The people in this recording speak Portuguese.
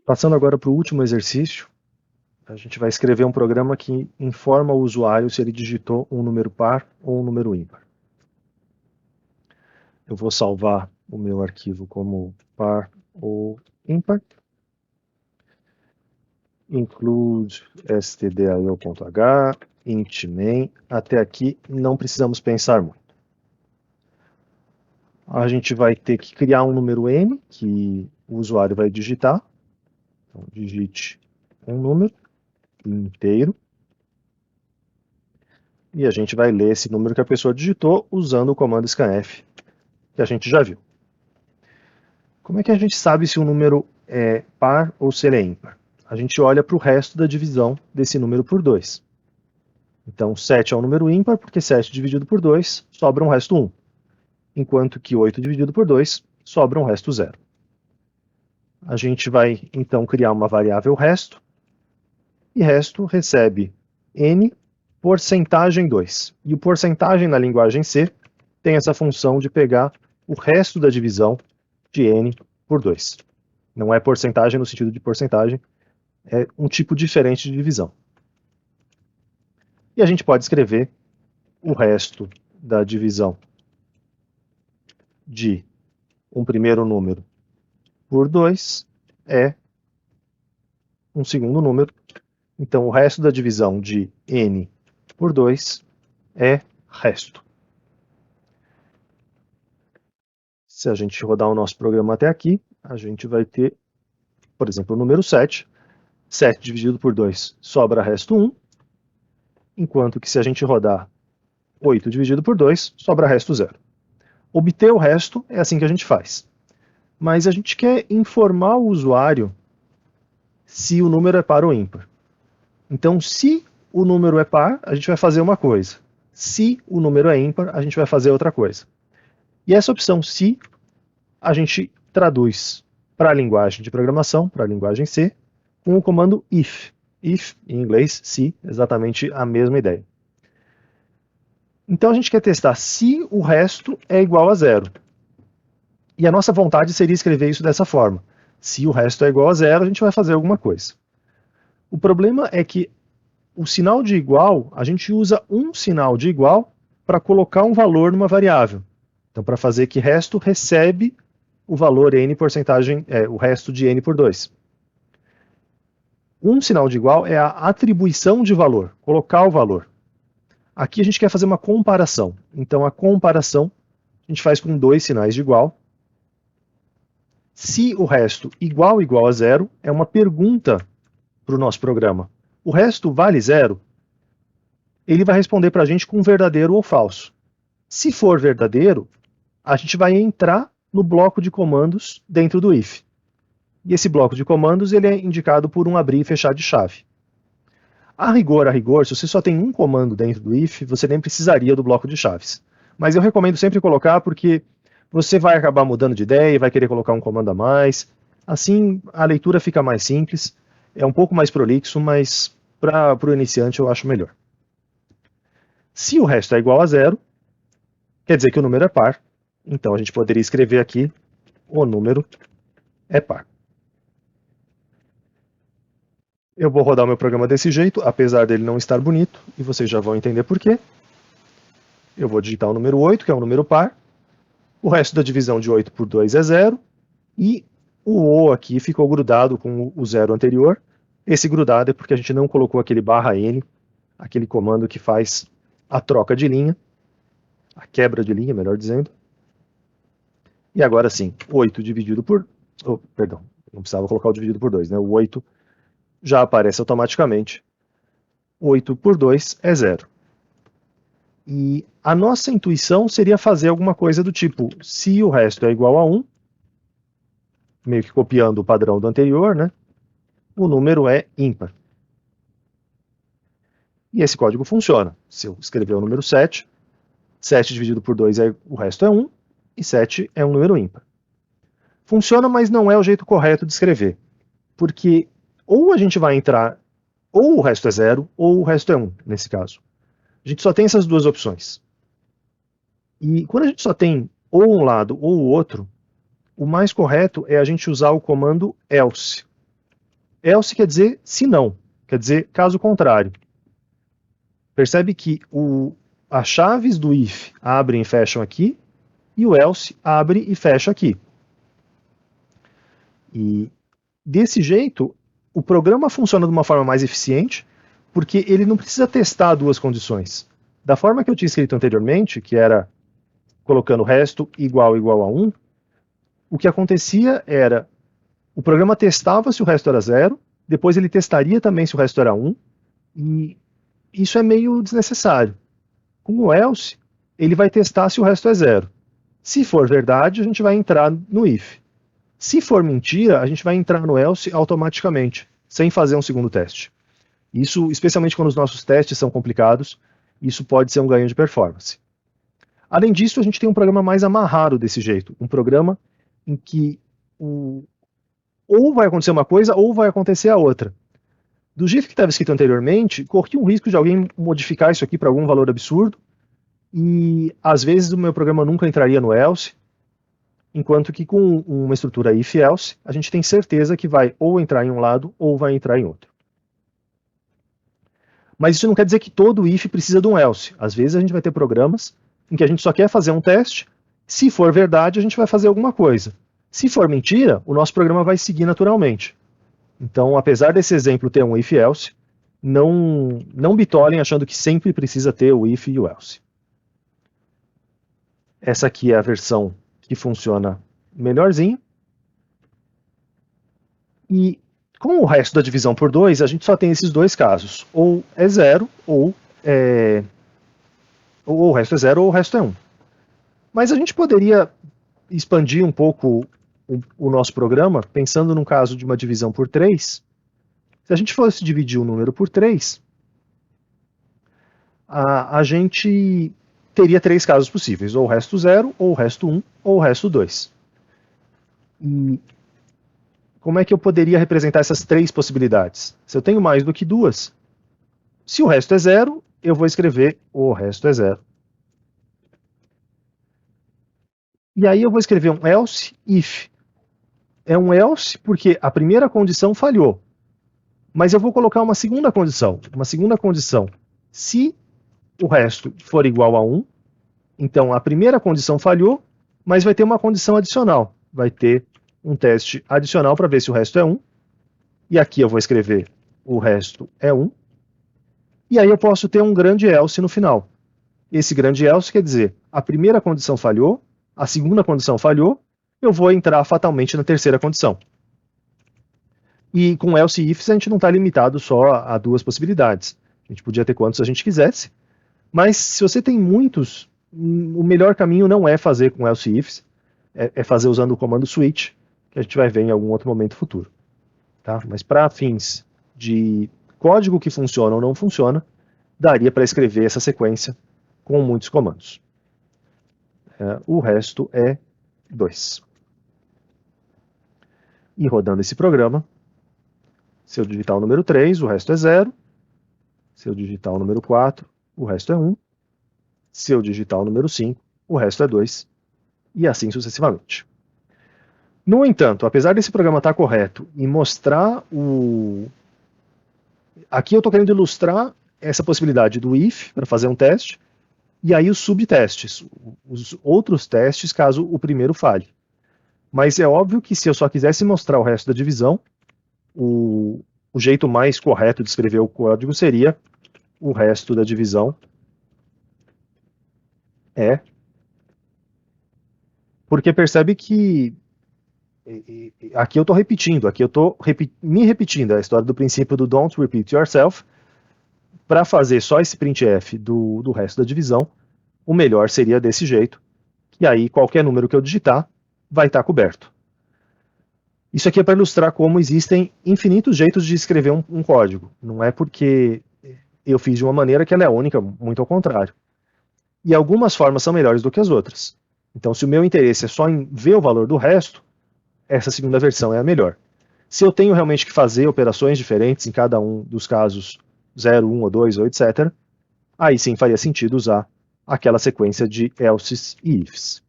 Passando agora para o último exercício, a gente vai escrever um programa que informa o usuário se ele digitou um número par ou um número ímpar. Eu vou salvar o meu arquivo como par ou ímpar. Include stdio.h, int main. Até aqui não precisamos pensar muito. A gente vai ter que criar um número n que o usuário vai digitar. Então, digite um número inteiro. E a gente vai ler esse número que a pessoa digitou usando o comando scanf, que a gente já viu. Como é que a gente sabe se o número é par ou se ele é ímpar? A gente olha para o resto da divisão desse número por 2. Então, 7 é um número ímpar, porque 7 dividido por 2 sobra um resto 1. Enquanto que 8 dividido por 2 sobra um resto 0. A gente vai, então, criar uma variável resto, e resto recebe n porcentagem 2. E o porcentagem na linguagem C tem essa função de pegar o resto da divisão de n por 2. Não é porcentagem no sentido de porcentagem, é um tipo diferente de divisão. E a gente pode escrever o resto da divisão de um primeiro número por 2 é um segundo número. Então, o resto da divisão de n por 2 é resto. Se a gente rodar o nosso programa até aqui, a gente vai ter, por exemplo, o número 7. 7 dividido por 2 sobra resto 1, enquanto que se a gente rodar 8 dividido por 2, sobra resto 0. Obter o resto é assim que a gente faz. Mas a gente quer informar o usuário se o número é par ou ímpar. Então, se o número é par, a gente vai fazer uma coisa. Se o número é ímpar, a gente vai fazer outra coisa. E essa opção se, a gente traduz para a linguagem de programação, para a linguagem C, com o comando if. If, em inglês, se, exatamente a mesma ideia. Então a gente quer testar se o resto é igual a 0. E a nossa vontade seria escrever isso dessa forma. Se o resto é igual a 0, a gente vai fazer alguma coisa. O problema é que o sinal de igual, a gente usa um sinal de igual para colocar um valor numa variável. Então, para fazer que resto recebe o valor n porcentagem, o resto de n por 2. Um sinal de igual é a atribuição de valor, colocar o valor. Aqui a gente quer fazer uma comparação. Então, a comparação a gente faz com dois sinais de igual. Se o resto igual a 0 é uma pergunta para o nosso programa. O resto vale 0? Ele vai responder para a gente com verdadeiro ou falso. Se for verdadeiro, a gente vai entrar no bloco de comandos dentro do if. E esse bloco de comandos ele é indicado por um abrir e fechar de chave. A rigor, se você só tem um comando dentro do if, você nem precisaria do bloco de chaves. Mas eu recomendo sempre colocar porque você vai acabar mudando de ideia e vai querer colocar um comando a mais. Assim, a leitura fica mais simples, é um pouco mais prolixo, mas para o iniciante eu acho melhor. Se o resto é igual a 0, quer dizer que o número é par. Então a gente poderia escrever aqui, o número é par. Eu vou rodar o meu programa desse jeito, apesar dele não estar bonito, e vocês já vão entender por quê. Eu vou digitar o número 8, que é um número par. O resto da divisão de 8 por 2 é 0. E o O aqui ficou grudado com o 0 anterior. Esse grudado é porque a gente não colocou aquele /n, aquele comando que faz a troca de linha, a quebra de linha, melhor dizendo. E agora sim, 8 dividido por... Oh, perdão, não precisava colocar o dividido por 2, né? O 8 já aparece automaticamente. 8 por 2 é 0. E a nossa intuição seria fazer alguma coisa do tipo, se o resto é igual a 1, meio que copiando o padrão do anterior, né? O número é ímpar. E esse código funciona. Se eu escrever o número 7, 7 dividido por 2, o resto é 1, e 7 é um número ímpar. Funciona, mas não é o jeito correto de escrever. Porque ou a gente vai entrar, ou o resto é 0, ou o resto é 1, nesse caso. A gente só tem essas duas opções. E quando a gente só tem ou um lado ou o outro, o mais correto é a gente usar o comando else. Else quer dizer se não, quer dizer caso contrário. Percebe que as chaves do if abrem e fecham aqui, e o else abre e fecha aqui. E desse jeito, o programa funciona de uma forma mais eficiente, porque ele não precisa testar duas condições. Da forma que eu tinha escrito anteriormente, que era colocando resto igual a 1, o que acontecia era, o programa testava se o resto era 0, depois ele testaria também se o resto era 1, e isso é meio desnecessário. Com o else, ele vai testar se o resto é 0. Se for verdade, a gente vai entrar no if. Se for mentira, a gente vai entrar no else automaticamente, sem fazer um segundo teste. Isso, especialmente quando os nossos testes são complicados, isso pode ser um ganho de performance. Além disso, a gente tem um programa mais amarrado desse jeito, um programa em que ou vai acontecer uma coisa ou vai acontecer a outra. Do jeito que estava escrito anteriormente, corria um risco de alguém modificar isso aqui para algum valor absurdo, e às vezes o meu programa nunca entraria no else, enquanto que com uma estrutura if-else, a gente tem certeza que vai ou entrar em um lado ou vai entrar em outro. Mas isso não quer dizer que todo if precisa de um else. Às vezes a gente vai ter programas em que a gente só quer fazer um teste, se for verdade a gente vai fazer alguma coisa. Se for mentira, o nosso programa vai seguir naturalmente. Então, apesar desse exemplo ter um if-else, não bitolem achando que sempre precisa ter o if e o else. Essa aqui é a versão que funciona melhorzinho. E com o resto da divisão por 2, a gente só tem esses dois casos. Ou é 0, ou o resto é 0, ou o resto é 1. Mas a gente poderia expandir um pouco o nosso programa, pensando num caso de uma divisão por 3. Se a gente fosse dividir um número por 3, a gente teria 3 casos possíveis, ou o resto 0, ou o resto 1, ou o resto 2. E como é que eu poderia representar essas 3 possibilidades? Se eu tenho mais do que 2, se o resto é 0, eu vou escrever o resto é 0. E aí eu vou escrever um else if. É um else porque a primeira condição falhou. Mas eu vou colocar uma segunda condição. Uma segunda condição. Se o resto for igual a 1, então a primeira condição falhou, mas vai ter uma condição adicional. Vai ter um teste adicional para ver se o resto é 1. E aqui eu vou escrever o resto é 1. E aí eu posso ter um grande else no final. Esse grande else quer dizer, a primeira condição falhou, a segunda condição falhou, eu vou entrar fatalmente na terceira condição. E com else ifs a gente não está limitado só a 2 possibilidades. A gente podia ter quantos a gente quisesse, mas se você tem muitos, o melhor caminho não é fazer com else ifs, é fazer usando o comando switch, que a gente vai ver em algum outro momento futuro. Tá? Mas para fins de código que funciona ou não funciona, daria para escrever essa sequência com muitos comandos. O resto é 2. E rodando esse programa, se eu digitar o número 3, o resto é 0. Se eu digitar o número 4, o resto é 1. Se eu digitar o número 5, o resto é 2. E assim sucessivamente. No entanto, apesar desse programa estar correto e mostrar o... Aqui eu estou querendo ilustrar essa possibilidade do if, para fazer um teste, e aí os subtestes, os outros testes, caso o primeiro falhe. Mas é óbvio que se eu só quisesse mostrar o resto da divisão, o jeito mais correto de escrever o código seria o resto da divisão é... Porque percebe que aqui eu estou repetindo, aqui eu estou me repetindo a história do princípio do don't repeat yourself. Para fazer só esse printf do resto da divisão, o melhor seria desse jeito, e aí qualquer número que eu digitar vai estar coberto. Isso aqui é para ilustrar como existem infinitos jeitos de escrever um código. Não é porque eu fiz de uma maneira que ela é única, muito ao contrário. E algumas formas são melhores do que as outras. Então, se o meu interesse é só em ver o valor do resto, essa segunda versão é a melhor. Se eu tenho realmente que fazer operações diferentes em cada um dos casos 0, 1 ou 2 ou etc., aí sim faria sentido usar aquela sequência de elses e ifs.